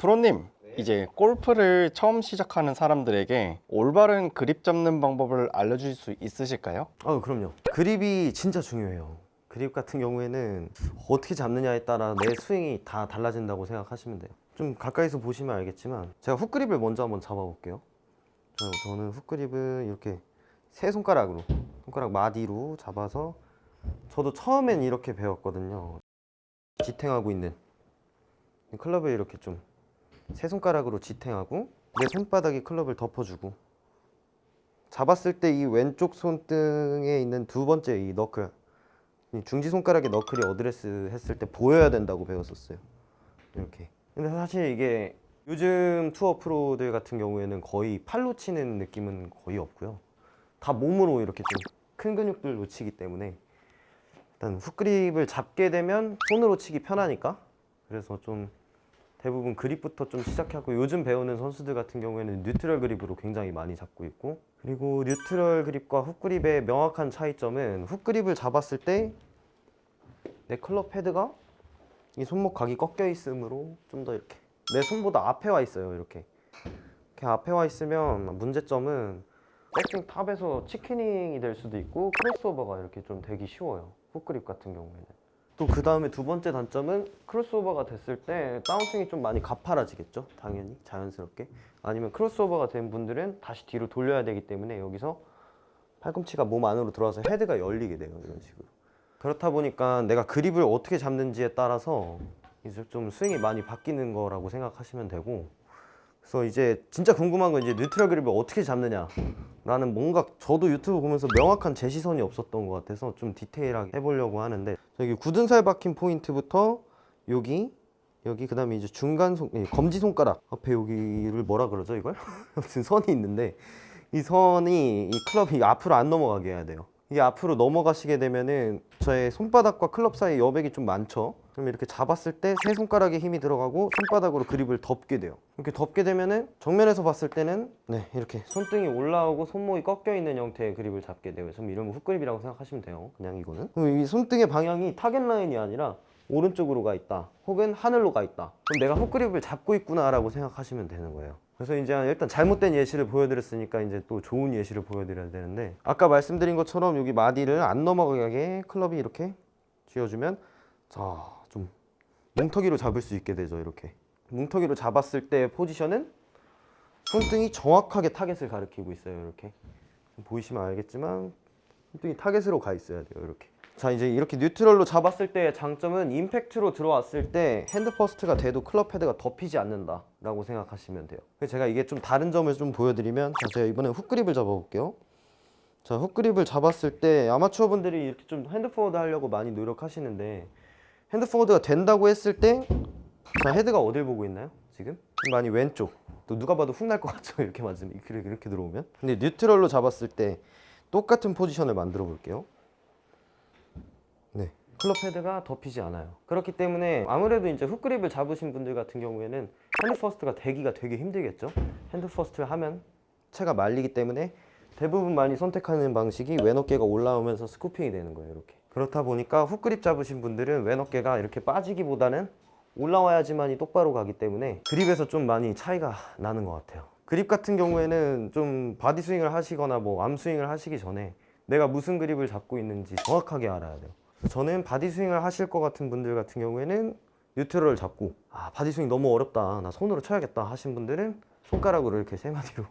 프로님, 이제 골프를 처음 시작하는 사람들에게 올바른 그립 잡는 방법을 알려주실 수 있으실까요? 그럼요. 그립이 진짜 중요해요. 그립 같은 경우에는 어떻게 잡느냐에 따라 내 스윙이 다 달라진다고 생각하시면 돼요. 좀 가까이서 보시면 알겠지만 제가 훅그립을 먼저 한번 잡아볼게요. 저는 훅그립을 이렇게 세 손가락으로, 손가락 마디로 잡아서, 저도 처음엔 이렇게 배웠거든요. 지탱하고 있는 클럽을 이렇게 좀 세 손가락으로 지탱하고 내 손바닥에 클럽을 덮어주고, 잡았을 때 이 왼쪽 손등에 있는 두 번째 이 너클, 이 중지 손가락에 너클이 어드레스 했을 때 보여야 된다고 배웠었어요. 이렇게. 근데 사실 이게 요즘 투어 프로들 같은 경우에는 거의 팔로 치는 느낌은 거의 없고요. 다 몸으로 이렇게 좀 큰 근육들로 치기 때문에 일단 훅그립을 잡게 되면 손으로 치기 편하니까, 그래서 좀 대부분 그립부터 좀 시작하고, 요즘 배우는 선수들 같은 경우에는 뉴트럴 그립으로 굉장히 많이 잡고 있고, 그리고 뉴트럴 그립과 훅그립의 명확한 차이점은 훅그립을 잡았을 때 내 클럽 헤드가 이 손목 각이 꺾여 있으므로 좀 더 이렇게 내 손보다 앞에 와 있어요. 이렇게 앞에 와 있으면 문제점은 백스윙 탑에서 치키닝이 될 수도 있고 크로스오버가 이렇게 좀 되기 쉬워요. 훅그립 같은 경우에는. 또 그 다음에 두 번째 단점은 크로스오버가 됐을 때 다운스윙이 좀 많이 가파라지겠죠. 당연히 자연스럽게. 아니면 크로스오버가 된 분들은 다시 뒤로 돌려야 되기 때문에 여기서 팔꿈치가 몸 안으로 들어와서 헤드가 열리게 돼요. 이런 식으로. 그렇다 보니까 내가 그립을 어떻게 잡는지에 따라서 이제 좀 스윙이 많이 바뀌는 거라고 생각하시면 되고, 그래서 이제 진짜 궁금한 건 이제 뉴트럴 그립을 어떻게 잡느냐 라는, 뭔가 저도 유튜브 보면서 명확한 제시선이 없었던 것 같아서 좀 디테일하게 해보려고 하는데, 여기 굳은살 박힌 포인트부터 여기 그 다음에 이제 중간 검지 손가락 앞에 여기를 뭐라 그러죠 이걸? 아무튼 선이 있는데, 이 선이 이 클럽이 앞으로 안 넘어가게 해야 돼요. 이게 앞으로 넘어가시게 되면은 저의 손바닥과 클럽 사이 여백이 좀 많죠. 그럼 이렇게 잡았을 때 세 손가락에 힘이 들어가고 손바닥으로 그립을 덮게 돼요. 이렇게 덮게 되면은 정면에서 봤을 때는 이렇게 손등이 올라오고 손목이 꺾여 있는 형태의 그립을 잡게 돼요. 좀 이런 거 훅그립이라고 생각하시면 돼요. 그냥 이거는. 그럼 이 손등의 방향이 타겟 라인이 아니라 오른쪽으로 가 있다, 혹은 하늘로 가 있다. 그럼 내가 훅그립을 잡고 있구나라고 생각하시면 되는 거예요. 그래서 이제 일단 잘못된 예시를 보여드렸으니까 이제 또 좋은 예시를 보여드려야 되는데, 아까 말씀드린 것처럼 여기 마디를 안 넘어가게 클럽이 이렇게 쥐어주면, 자, 좀 뭉터기로 잡을 수 있게 되죠. 이렇게 뭉터기로 잡았을 때 포지션은 손등이 정확하게 타겟을 가리키고 있어요. 이렇게 보이시면 알겠지만 손등이 타겟으로 가 있어야 돼요. 이렇게. 자, 이제 이렇게 뉴트럴로 잡았을 때의 장점은 임팩트로 들어왔을 때 핸드 퍼스트가 돼도 클럽 헤드가 덮이지 않는다 라고 생각하시면 돼요. 그래서 제가 이게 좀 다른 점을 좀 보여드리면, 자, 제가 이번에 훅그립을 잡아볼게요. 자, 훅그립을 잡았을 때 아마추어 분들이 이렇게 좀 핸드 포워드 하려고 많이 노력하시는데, 핸드 포워드가 된다고 했을 때, 자, 헤드가 어딜 보고 있나요? 지금? 많이 왼쪽. 또 누가 봐도 훅 날 것 같죠? 이렇게 맞으면, 이렇게 들어오면. 근데 뉴트럴로 잡았을 때 똑같은 포지션을 만들어 볼게요. 클럽 헤드가 덮이지 않아요. 그렇기 때문에 아무래도 이제 훅그립을 잡으신 분들 같은 경우에는 핸드 퍼스트가 되기가 되게 힘들겠죠. 핸드 퍼스트 하면 채가 말리기 때문에 대부분 많이 선택하는 방식이 왼 어깨가 올라오면서 스쿠핑이 되는 거예요. 이렇게. 그렇다 보니까 훅그립 잡으신 분들은 왼 어깨가 이렇게 빠지기보다는 올라와야지만이 똑바로 가기 때문에 그립에서 좀 많이 차이가 나는 것 같아요. 그립 같은 경우에는 좀 바디 스윙을 하시거나 뭐 암 스윙을 하시기 전에 내가 무슨 그립을 잡고 있는지 정확하게 알아야 돼요. 저는 바디 스윙을 하실 것 같은 분들 같은 경우에는 뉴트럴을 잡고, 바디 스윙 너무 어렵다, 나 손으로 쳐야겠다 하신 분들은 손가락으로 이렇게 세 마디로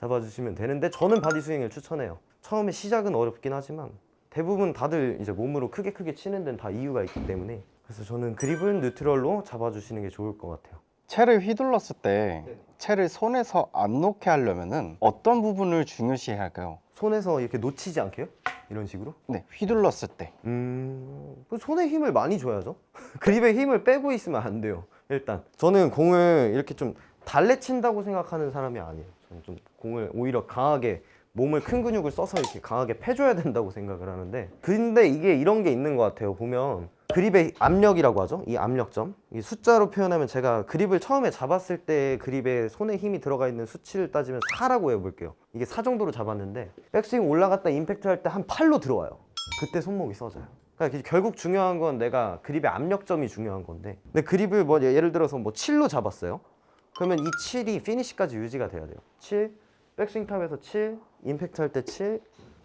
잡아주시면 되는데, 저는 바디 스윙을 추천해요. 처음에 시작은 어렵긴 하지만 대부분 다들 이제 몸으로 크게 치는 데는 다 이유가 있기 때문에, 그래서 저는 그립은 뉴트럴로 잡아주시는 게 좋을 것 같아요. 채를 휘둘렀을 때 채를 손에서 안 놓게 하려면은 어떤 부분을 중요시 해야 할까요? 손에서 이렇게 놓치지 않게요? 이런 식으로? 네, 휘둘렀을 때. 손에 힘을 많이 줘야죠. 그립에 힘을 빼고 있으면 안 돼요. 일단 저는 공을 이렇게 좀 달래친다고 생각하는 사람이 아니에요. 저는 좀 공을 오히려 강하게, 몸을 큰 근육을 써서 이렇게 강하게 패줘야 된다고 생각을 하는데, 근데 이게 이런 게 있는 것 같아요. 보면 그립의 압력이라고 하죠. 이 압력점, 이 숫자로 표현하면, 제가 그립을 처음에 잡았을 때 그립에 손에 힘이 들어가 있는 수치를 따지면 4라고 해볼게요. 이게 4 정도로 잡았는데 백스윙 올라갔다 임팩트 할 때 한 8로 들어와요. 그때 손목이 써져요. 그러니까 결국 중요한 건 내가 그립의 압력점이 중요한 건데, 근데 그립을 뭐 예를 들어서 뭐 7로 잡았어요. 그러면 이 7이 피니시까지 유지가 돼야 돼요. 7, 백스윙 탑에서 7, 임팩트 할 때 7,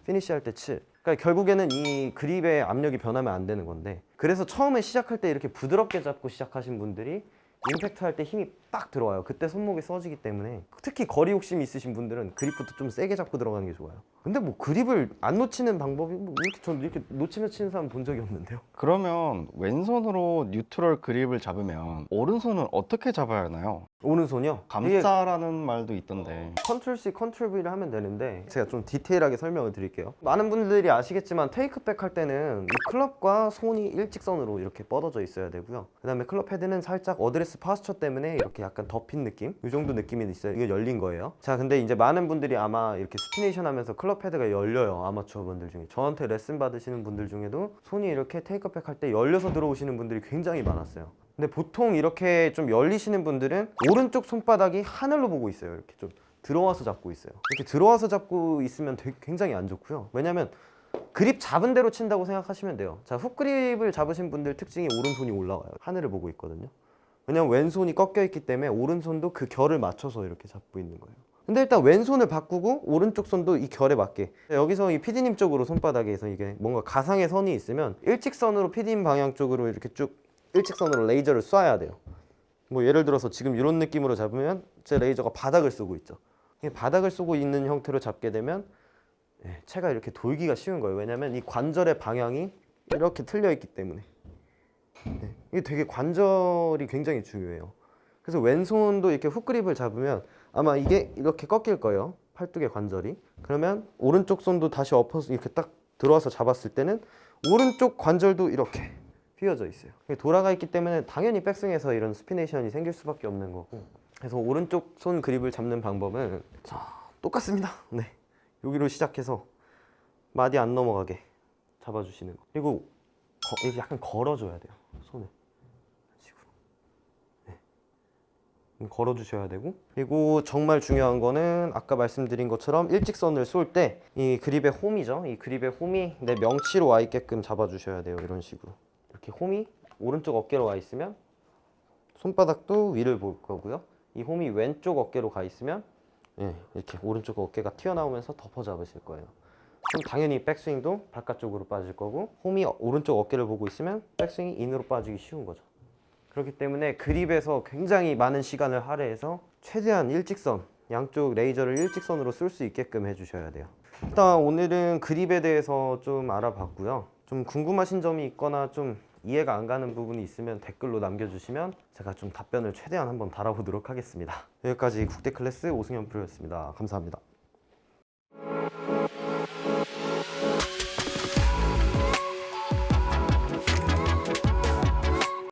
피니시 할 때 7. 그러니까 결국에는 이 그립의 압력이 변하면 안 되는 건데, 그래서 처음에 시작할 때 이렇게 부드럽게 잡고 시작하신 분들이 임팩트 할 때 힘이 딱 들어와요. 그때 손목이 써지기 때문에 특히 거리 욕심이 있으신 분들은 그립부터 좀 세게 잡고 들어가는 게 좋아요. 근데 뭐 그립을 안 놓치는 방법이 뭐 이렇게 저는 이렇게 놓치면 치는 사람 본 적이 없는데요. 그러면 왼손으로 뉴트럴 그립을 잡으면 오른손은 어떻게 잡아야 하나요? 오른손이요? 이게 감싸라는 말도 있던데. 컨트롤 C, 컨트롤 V를 하면 되는데 제가 좀 디테일하게 설명을 드릴게요. 많은 분들이 아시겠지만 테이크백 할 때는 이 클럽과 손이 일직선으로 이렇게 뻗어져 있어야 되고요. 그 다음에 클럽 헤드는 살짝 어드레스 파스처 때문에 이렇게 약간 덮인 느낌? 이 정도 느낌이 있어요. 이게 열린 거예요. 자, 근데 이제 많은 분들이 아마 이렇게 스피네이션 하면서 클럽 헤드가 열려요. 아마추어 분들 중에. 저한테 레슨 받으시는 분들 중에도 손이 이렇게 테이크백 할 때 열려서 들어오시는 분들이 굉장히 많았어요. 근데 보통 이렇게 좀 열리시는 분들은 오른쪽 손바닥이 하늘로 보고 있어요. 이렇게 좀 들어와서 잡고 있어요. 이렇게 들어와서 잡고 있으면 굉장히 안 좋고요. 왜냐면 그립 잡은 대로 친다고 생각하시면 돼요. 자, 훅 그립을 잡으신 분들 특징이 오른손이 올라와요. 하늘을 보고 있거든요. 왜냐면 왼손이 꺾여 있기 때문에 오른손도 그 결을 맞춰서 이렇게 잡고 있는 거예요. 근데 일단 왼손을 바꾸고 오른쪽 손도 이 결에 맞게, 여기서 이 PD님 쪽으로 손바닥에서 이게 뭔가 가상의 선이 있으면 일직선으로 PD님 방향 쪽으로 이렇게 쭉 일직선으로 레이저를 쏴야 돼요. 뭐 예를 들어서 지금 이런 느낌으로 잡으면 제 레이저가 바닥을 쏘고 있죠. 바닥을 쏘고 있는 형태로 잡게 되면 채가 이렇게 돌기가 쉬운 거예요. 왜냐면 이 관절의 방향이 이렇게 틀려 있기 때문에. 이게 되게 관절이 굉장히 중요해요. 그래서 왼손도 이렇게 훅 그립을 잡으면 아마 이게 이렇게 꺾일 거예요. 팔뚝의 관절이. 그러면 오른쪽 손도 다시 엎어서 이렇게 딱 들어와서 잡았을 때는 오른쪽 관절도 이렇게 휘어져 있어요. 돌아가 있기 때문에 당연히 백스윙에서 이런 스피네이션이 생길 수밖에 없는 거고. 그래서 오른쪽 손 그립을 잡는 방법은 똑같습니다. 네, 여기로 시작해서 마디 안 넘어가게 잡아주시는 거. 그리고 이렇게 약간 걸어줘야 돼요. 손을 식으로. 네. 걸어주셔야 되고, 그리고 정말 중요한 거는 아까 말씀드린 것처럼 일직선을 쏠 때 이 그립의 홈이죠. 이 그립의 홈이 내 명치로 와 있게끔 잡아주셔야 돼요. 이런 식으로. 이렇게 홈이 오른쪽 어깨로 와 있으면 손바닥도 위를 볼 거고요. 이 홈이 왼쪽 어깨로 가 있으면 이렇게 오른쪽 어깨가 튀어나오면서 덮어 잡으실 거예요. 그럼 당연히 백스윙도 바깥쪽으로 빠질 거고, 홈이 오른쪽 어깨를 보고 있으면 백스윙이 인으로 빠지기 쉬운 거죠. 그렇기 때문에 그립에서 굉장히 많은 시간을 할애해서 최대한 일직선, 양쪽 레이저를 일직선으로 쏠 수 있게끔 해주셔야 돼요. 일단 오늘은 그립에 대해서 좀 알아봤고요. 좀 궁금하신 점이 있거나 좀 이해가 안 가는 부분이 있으면 댓글로 남겨주시면 제가 좀 답변을 최대한 한번 달아보도록 하겠습니다. 여기까지 국대 클래스 오승현 프로였습니다. 감사합니다.